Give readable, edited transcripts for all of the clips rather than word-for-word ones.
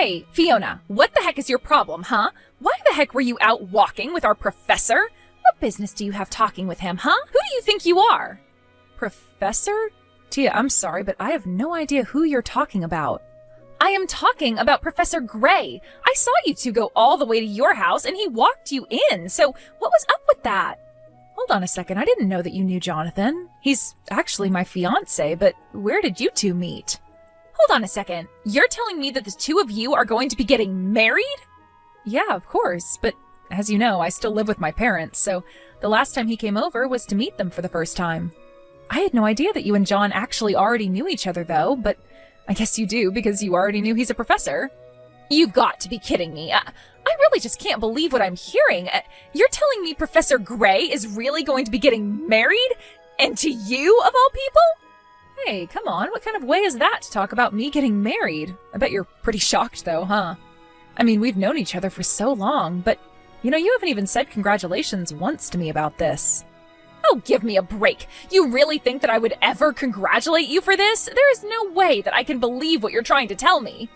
Hey, Fiona, what the heck is your problem, huh? Why the heck were you out walking with our professor? What business do you have talking with him, huh? Who do you think you are? Professor? Tia, I'm sorry, but I have no idea who you're talking about. I am talking about Professor Gray. I saw you two go all the way to your house and he walked you in, so what was up with that? Hold on a second, I didn't know that you knew Jonathan. He's actually my fiancé, but where did you two meet? Hold on a second, you're telling me that the two of you are going to be getting married? Yeah, of course, but as you know, I still live with my parents, so the last time he came over was to meet them for the first time. I had no idea that you and John actually already knew each other, though, but I guess you do because you already knew he's a professor. You've got to be kidding me. I really just can't believe what I'm hearing. You're telling me Professor Gray is really going to be getting married? And to you, of all people? Hey, come on, what kind of way is that to talk about me getting married? I bet you're pretty shocked, though, huh? I mean, we've known each other for so long, but, you haven't even said congratulations once to me about this. Oh, give me a break. You really think that I would ever congratulate you for this? There is no way that I can believe what you're trying to tell me.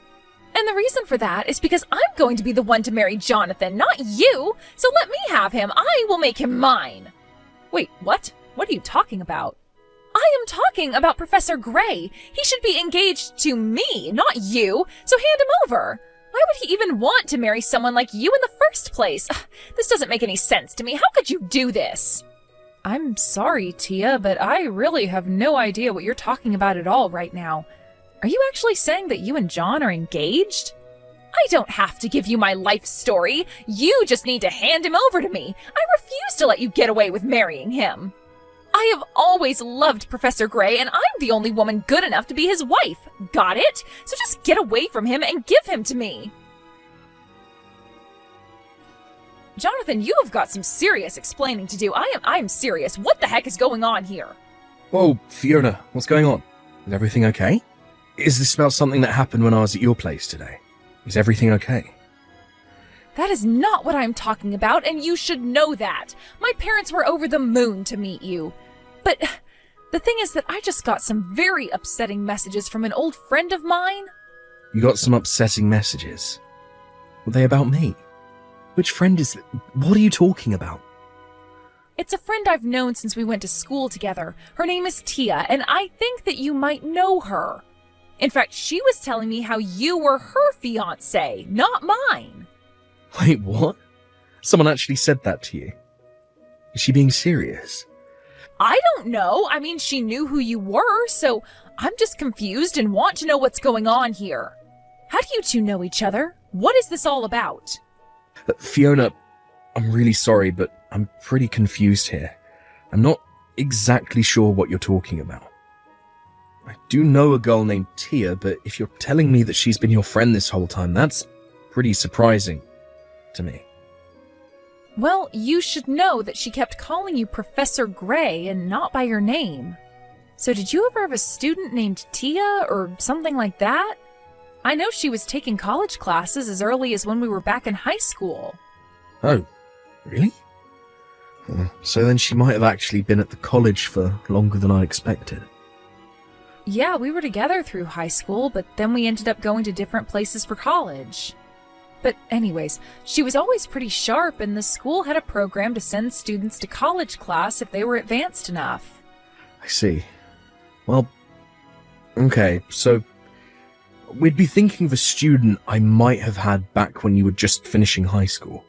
And the reason for that is because I'm going to be the one to marry Jonathan, not you. So let me have him. I will make him mine. Wait, what? What are you talking about? I am talking about Professor Gray. He should be engaged to me, not you. So hand him over. Why would he even want to marry someone like you in the first place? This doesn't make any sense to me. How could you do this? I'm sorry, Tia, but I really have no idea what you're talking about at all right now. Are you actually saying that you and John are engaged? I don't have to give you my life story. You just need to hand him over to me. I refuse to let you get away with marrying him. I have always loved Professor Gray, and I'm the only woman good enough to be his wife. Got it? So just get away from him and give him to me. Jonathan, you have got some serious explaining to do. I am serious. What the heck is going on here? Whoa, Fiona, what's going on? Is everything okay? Is this about something that happened when I was at your place today? Is everything okay? That is not what I'm talking about, and you should know that. My parents were over the moon to meet you. But the thing is that I just got some very upsetting messages from an old friend of mine. You got some upsetting messages? Were they about me? Which friend is... What are you talking about? It's a friend I've known since we went to school together. Her name is Tia, and I think that you might know her. In fact, she was telling me how you were her fiancé, not mine. Wait, what? Someone actually said that to you? Is she being serious? I don't know. I mean, she knew who you were, so I'm just confused and want to know what's going on here. How do you two know each other? What is this all about? Fiona, I'm really sorry, but I'm pretty confused here. I'm not exactly sure what you're talking about. I do know a girl named Tia, but if you're telling me that she's been your friend this whole time, that's pretty surprising to me. Well, you should know that she kept calling you Professor Gray and not by your name. So did you ever have a student named Tia or something like that? I know she was taking college classes as early as when we were back in high school. Oh, really? So then she might have actually been at the college for longer than I expected. Yeah, we were together through high school, but then we ended up going to different places for college. But anyways, she was always pretty sharp, and the school had a program to send students to college class if they were advanced enough. I see. Well, okay, so we'd be thinking of a student I might have had back when you were just finishing high school.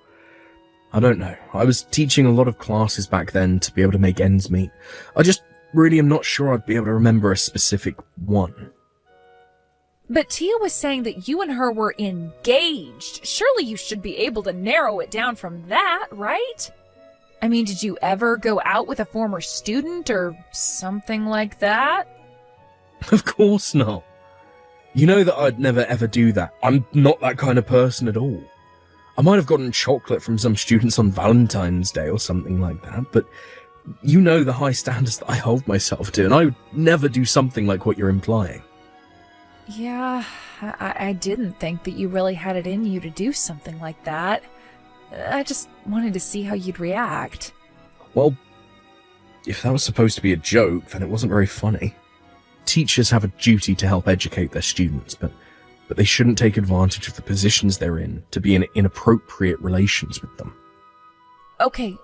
I don't know. I was teaching a lot of classes back then to be able to make ends meet. I just really am not sure I'd be able to remember a specific one. But Tia was saying that you and her were engaged. Surely you should be able to narrow it down from that, right? I mean, did you ever go out with a former student or something like that? Of course not. You know that I'd never ever do that. I'm not that kind of person at all. I might have gotten chocolate from some students on Valentine's Day or something like that, but you know the high standards that I hold myself to, and I would never do something like what you're implying. Yeah, I didn't think that you really had it in you to do something like that. I just wanted to see how you'd react. Well, if that was supposed to be a joke, then it wasn't very funny. Teachers have a duty to help educate their students, but but they shouldn't take advantage of the positions they're in to be in inappropriate relations with them. Okay.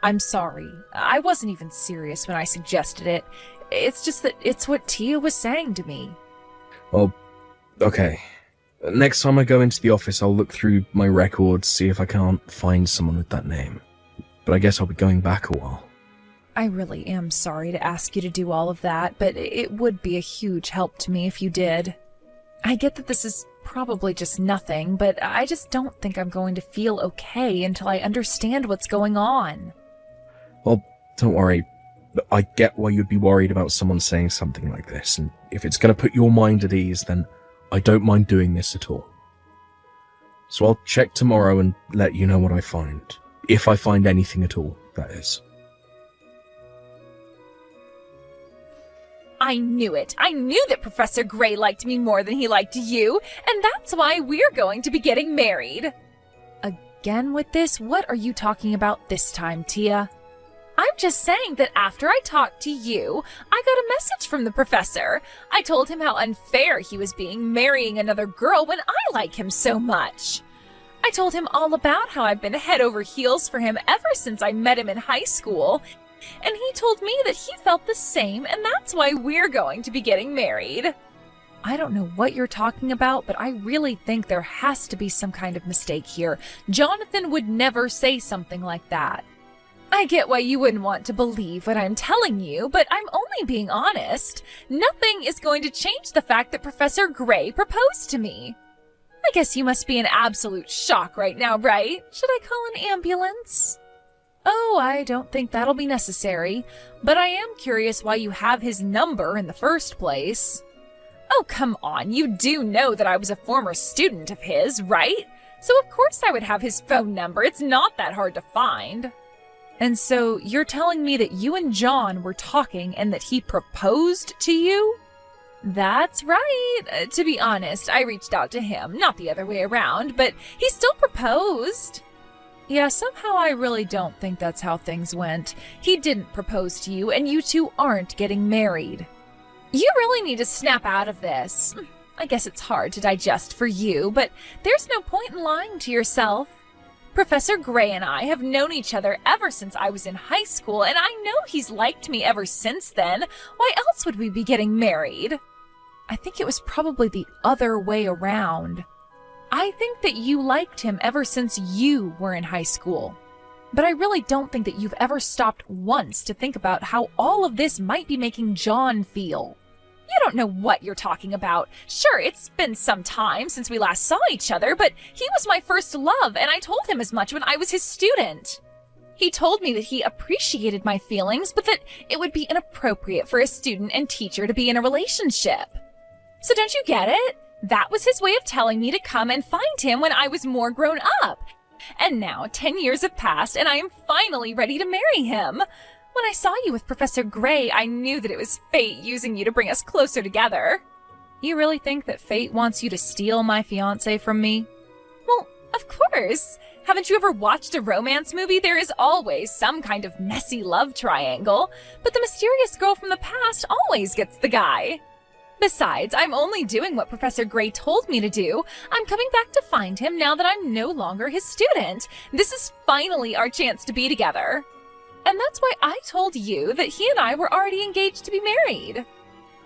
I'm sorry. I wasn't even serious when I suggested it. It's just that it's what Tia was saying to me. Well, okay. Next time I go into the office, I'll look through my records, see if I can't find someone with that name. But I guess I'll be going back a while. I really am sorry to ask you to do all of that, but it would be a huge help to me if you did. I get that this is probably just nothing, but I just don't think I'm going to feel okay until I understand what's going on. Well, don't worry. I get why you'd be worried about someone saying something like this, and if it's going to put your mind at ease, then I don't mind doing this at all. So I'll check tomorrow and let you know what I find. If I find anything at all, that is. I knew it. I knew that Professor Gray liked me more than he liked you, and that's why we're going to be getting married. Again with this? What are you talking about this time, Tia? I'm just saying that after I talked to you, I got a message from the professor. I told him how unfair he was being marrying another girl when I like him so much. I told him all about how I've been head over heels for him ever since I met him in high school, and he told me that he felt the same, and that's why we're going to be getting married. I don't know what you're talking about, but I really think there has to be some kind of mistake here. Jonathan would never say something like that. I get why you wouldn't want to believe what I'm telling you, but I'm only being honest. Nothing is going to change the fact that Professor Gray proposed to me. I guess you must be in absolute shock right now, right? Should I call an ambulance? Oh, I don't think that'll be necessary, but I am curious why you have his number in the first place. Oh, come on, you do know that I was a former student of his, right? So of course I would have his phone number. It's not that hard to find. And so you're telling me that you and John were talking and that he proposed to you? That's right. To be honest, I reached out to him, not the other way around, but he still proposed. Yeah, somehow I really don't think that's how things went. He didn't propose to you, and you two aren't getting married. You really need to snap out of this. I guess it's hard to digest for you, but there's no point in lying to yourself. Professor Gray and I have known each other ever since I was in high school, and I know he's liked me ever since then. Why else would we be getting married? I think it was probably the other way around. I think that you liked him ever since you were in high school. But I really don't think that you've ever stopped once to think about how all of this might be making John feel. You don't know what you're talking about. Sure, it's been some time since we last saw each other, but he was my first love, and I told him as much when I was his student. He told me that he appreciated my feelings, but that it would be inappropriate for a student and teacher to be in a relationship. So don't you get it? That was his way of telling me to come and find him when I was more grown up. And now 10 years have passed, and I am finally ready to marry him. When I saw you with Professor Gray, I knew that it was fate using you to bring us closer together. You really think that fate wants you to steal my fiancé from me? Well, of course. Haven't you ever watched a romance movie? There is always some kind of messy love triangle, but the mysterious girl from the past always gets the guy. Besides, I'm only doing what Professor Gray told me to do. I'm coming back to find him now that I'm no longer his student. This is finally our chance to be together. And that's why I told you that he and I were already engaged to be married.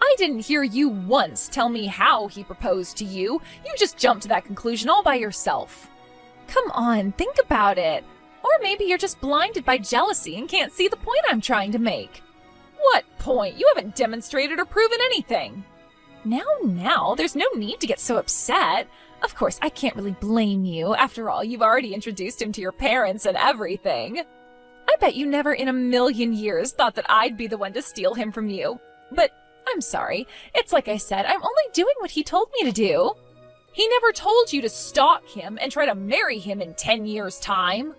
I didn't hear you once tell me how he proposed to you. You just jumped to that conclusion all by yourself. Come on, think about it. Or maybe you're just blinded by jealousy and can't see the point I'm trying to make. What point? You haven't demonstrated or proven anything. Now, there's no need to get so upset. Of course, I can't really blame you. After all, you've already introduced him to your parents and everything. I bet you never in a million years thought that I'd be the one to steal him from you. But I'm sorry. It's like I said, I'm only doing what he told me to do. He never told you to stalk him and try to marry him in 10 years' time.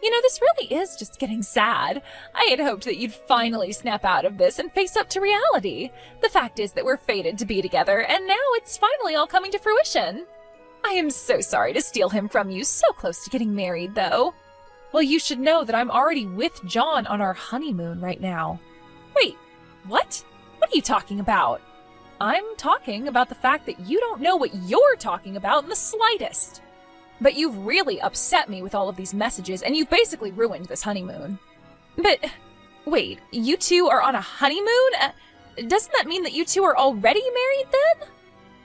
You know, this really is just getting sad. I had hoped that you'd finally snap out of this and face up to reality. The fact is that we're fated to be together, and now it's finally all coming to fruition. I am so sorry to steal him from you, so close to getting married, though. Well, you should know that I'm already with John on our honeymoon right now. Wait, what? What are you talking about? I'm talking about the fact that you don't know what you're talking about in the slightest. But you've really upset me with all of these messages, and you've basically ruined this honeymoon. But, wait, you two are on a honeymoon? Doesn't that mean that you two are already married then?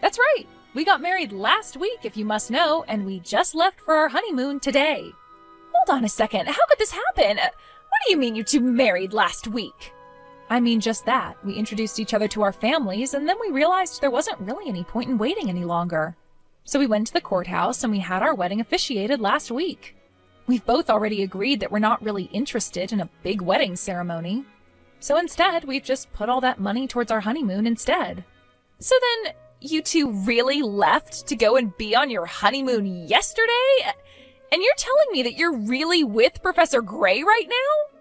That's right. We got married last week, if you must know, and we just left for our honeymoon today. Hold on a second. How could this happen? What do you mean you two married last week? I mean just that. We introduced each other to our families, and then we realized there wasn't really any point in waiting any longer. So we went to the courthouse, and we had our wedding officiated last week. We've both already agreed that we're not really interested in a big wedding ceremony. So instead, we've just put all that money towards our honeymoon instead. So then, you two really left to go and be on your honeymoon yesterday? And you're telling me that you're really with Professor Gray right now?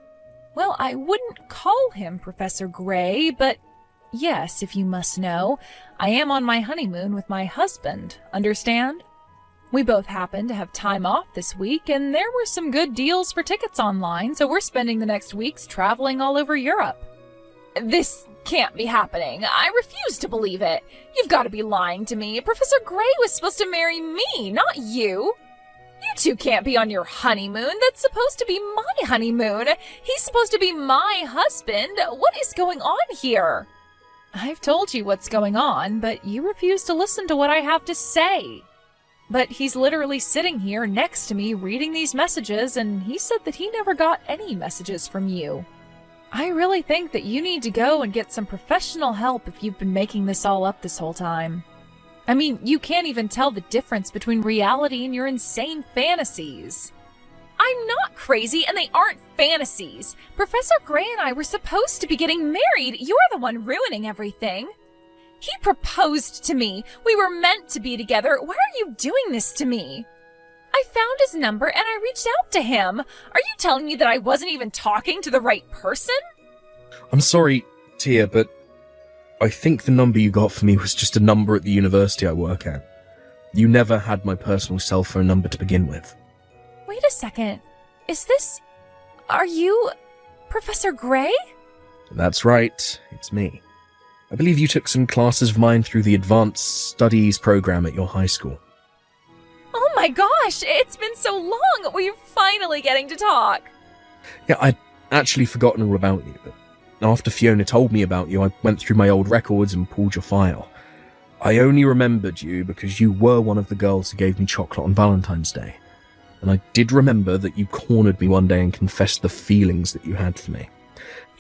Well, I wouldn't call him Professor Gray, but yes, if you must know, I am on my honeymoon with my husband, understand? We both happen to have time off this week, and there were some good deals for tickets online, so we're spending the next weeks traveling all over Europe. This can't be happening. I refuse to believe it. You've got to be lying to me. Professor Gray was supposed to marry me, not you. You two can't be on your honeymoon. That's supposed to be my honeymoon. He's supposed to be my husband. What is going on here? I've told you what's going on, but you refuse to listen to what I have to say. But he's literally sitting here next to me reading these messages, and he said that he never got any messages from you. I really think that you need to go and get some professional help if you've been making this all up this whole time. I mean, you can't even tell the difference between reality and your insane fantasies. I'm not crazy, and they aren't fantasies. Professor Gray and I were supposed to be getting married. You're the one ruining everything. He proposed to me. We were meant to be together. Why are you doing this to me? I found his number and I reached out to him. Are you telling me that I wasn't even talking to the right person? I'm sorry, Tia, but I think the number you got for me was just a number at the university I work at. You never had my personal cell phone number to begin with. Wait a second. Are you Professor Gray? That's right. It's me. I believe you took some classes of mine through the Advanced Studies program at your high school. Oh my gosh, it's been so long. We're finally getting to talk. Yeah, I'd actually forgotten all about you, but after Fiona told me about you, I went through my old records and pulled your file. I only remembered you because you were one of the girls who gave me chocolate on Valentine's Day. And I did remember that you cornered me one day and confessed the feelings that you had for me.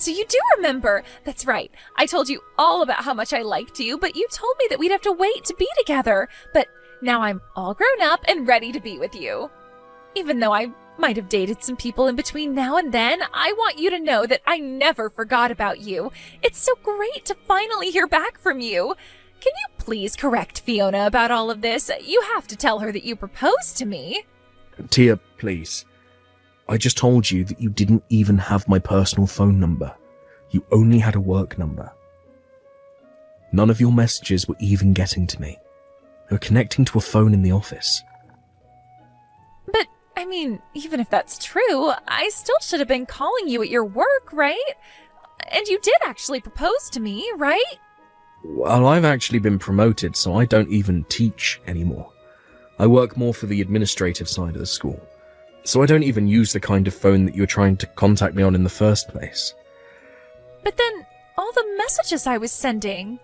So you do remember. That's right. I told you all about how much I liked you, but you told me that we'd have to wait to be together. But now I'm all grown up and ready to be with you. Even though I might have dated some people in between now and then, I want you to know that I never forgot about you. It's so great to finally hear back from you. Can you please correct Fiona about all of this? You have to tell her that you proposed to me. Tia, please. I just told you that you didn't even have my personal phone number. You only had a work number. None of your messages were even getting to me. They were connecting to a phone in the office. But, I mean, even if that's true, I still should have been calling you at your work, right? And you did actually propose to me, right? Well, I've actually been promoted, so I don't even teach anymore. I work more for the administrative side of the school. So I don't even use the kind of phone that you were trying to contact me on in the first place. But then, all the messages I was sending...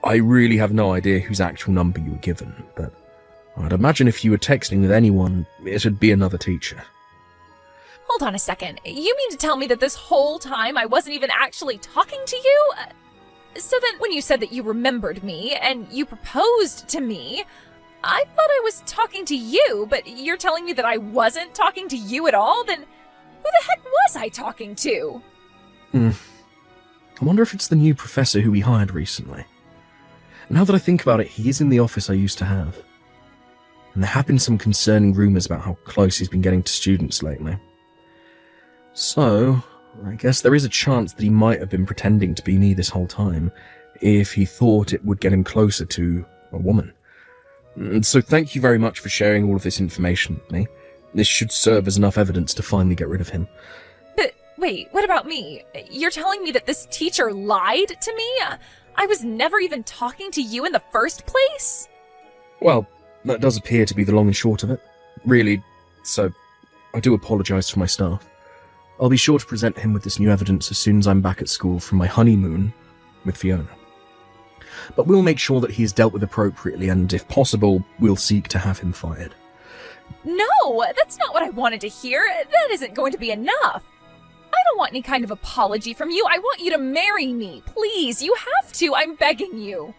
I really have no idea whose actual number you were given, but I'd imagine if you were texting with anyone, it'd be another teacher. Hold on a second. You mean to tell me that this whole time I wasn't even actually talking to you? So then, when you said that you remembered me, and you proposed to me... I thought I was talking to you, but you're telling me that I wasn't talking to you at all? Then who the heck was I talking to? I wonder if it's the new professor who we hired recently. Now that I think about it, he is in the office I used to have. And there have been some concerning rumours about how close he's been getting to students lately. So, I guess there is a chance that he might have been pretending to be me this whole time, if he thought it would get him closer to a woman. So thank you very much for sharing all of this information with me. This should serve as enough evidence to finally get rid of him. But wait, what about me? You're telling me that this teacher lied to me? I was never even talking to you in the first place? Well, that does appear to be the long and short of it. Really, so I do apologise for my staff. I'll be sure to present him with this new evidence as soon as I'm back at school from my honeymoon with Fiona. But we'll make sure that he is dealt with appropriately, and if possible, we'll seek to have him fired. No, that's not what I wanted to hear. That isn't going to be enough. I don't want any kind of apology from you. I want you to marry me. Please, you have to. I'm begging you.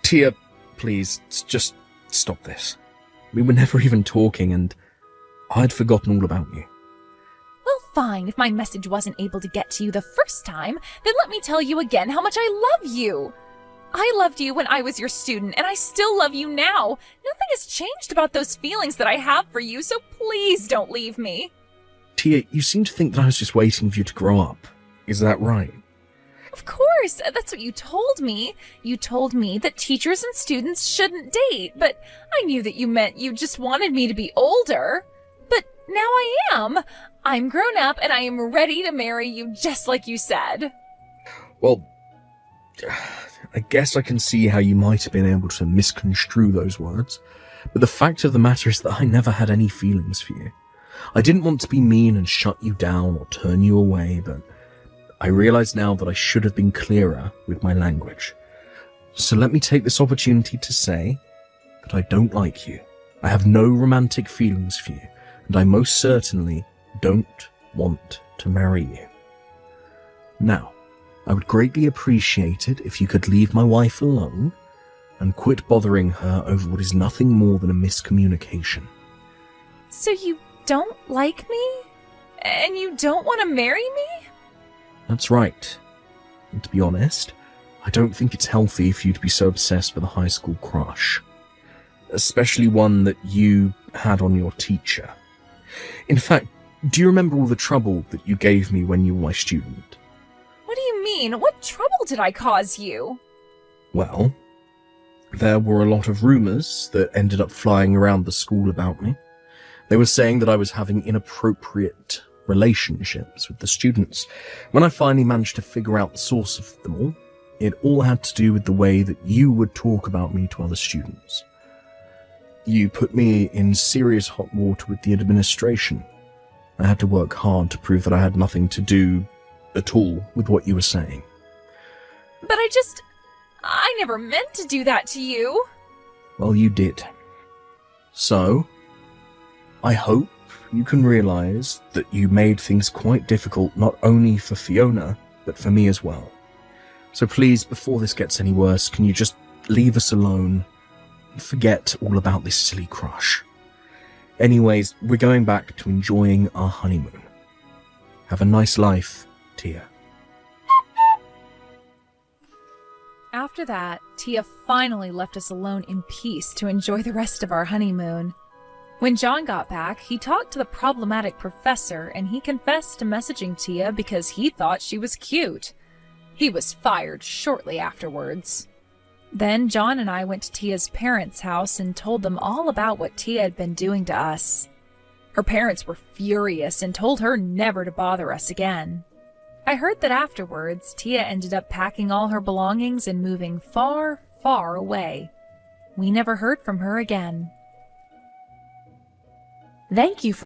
Tia, please, just stop this. We were never even talking, and I'd forgotten all about you. Well, fine. If my message wasn't able to get to you the first time, then let me tell you again how much I love you. I loved you when I was your student, and I still love you now. Nothing has changed about those feelings that I have for you, so please don't leave me. Tia, you seem to think that I was just waiting for you to grow up. Is that right? Of course, that's what you told me. You told me that teachers and students shouldn't date, but I knew that you meant you just wanted me to be older. But now I am. I'm grown up, and I am ready to marry you just like you said. Well, I guess I can see how you might have been able to misconstrue those words, but the fact of the matter is that I never had any feelings for you. I didn't want to be mean and shut you down or turn you away, but I realise now that I should have been clearer with my language. So let me take this opportunity to say that I don't like you. I have no romantic feelings for you, and I most certainly don't want to marry you. Now, I would greatly appreciate it if you could leave my wife alone and quit bothering her over what is nothing more than a miscommunication. So you don't like me? And you don't want to marry me? That's right. And to be honest, I don't think it's healthy for you to be so obsessed with a high school crush. Especially one that you had on your teacher. In fact, do you remember all the trouble that you gave me when you were my student? What do you mean? What trouble did I cause you? Well, there were a lot of rumours that ended up flying around the school about me. They were saying that I was having inappropriate relationships with the students. When I finally managed to figure out the source of them all, it all had to do with the way that you would talk about me to other students. You put me in serious hot water with the administration. I had to work hard to prove that I had nothing to do at all with what you were saying. But I never meant to do that to you. Well, you did. So, I hope you can realise that you made things quite difficult not only for Fiona, but for me as well. So please, before this gets any worse, can you just leave us alone and forget all about this silly crush? Anyways, we're going back to enjoying our honeymoon. Have a nice life, Tia. After that, Tia finally left us alone in peace to enjoy the rest of our honeymoon. When John got back, he talked to the problematic professor and he confessed to messaging Tia because he thought she was cute. He was fired shortly afterwards. Then John and I went to Tia's parents' house and told them all about what Tia had been doing to us. Her parents were furious and told her never to bother us again. I heard that afterwards, Tia ended up packing all her belongings and moving far, far away. We never heard from her again. Thank you for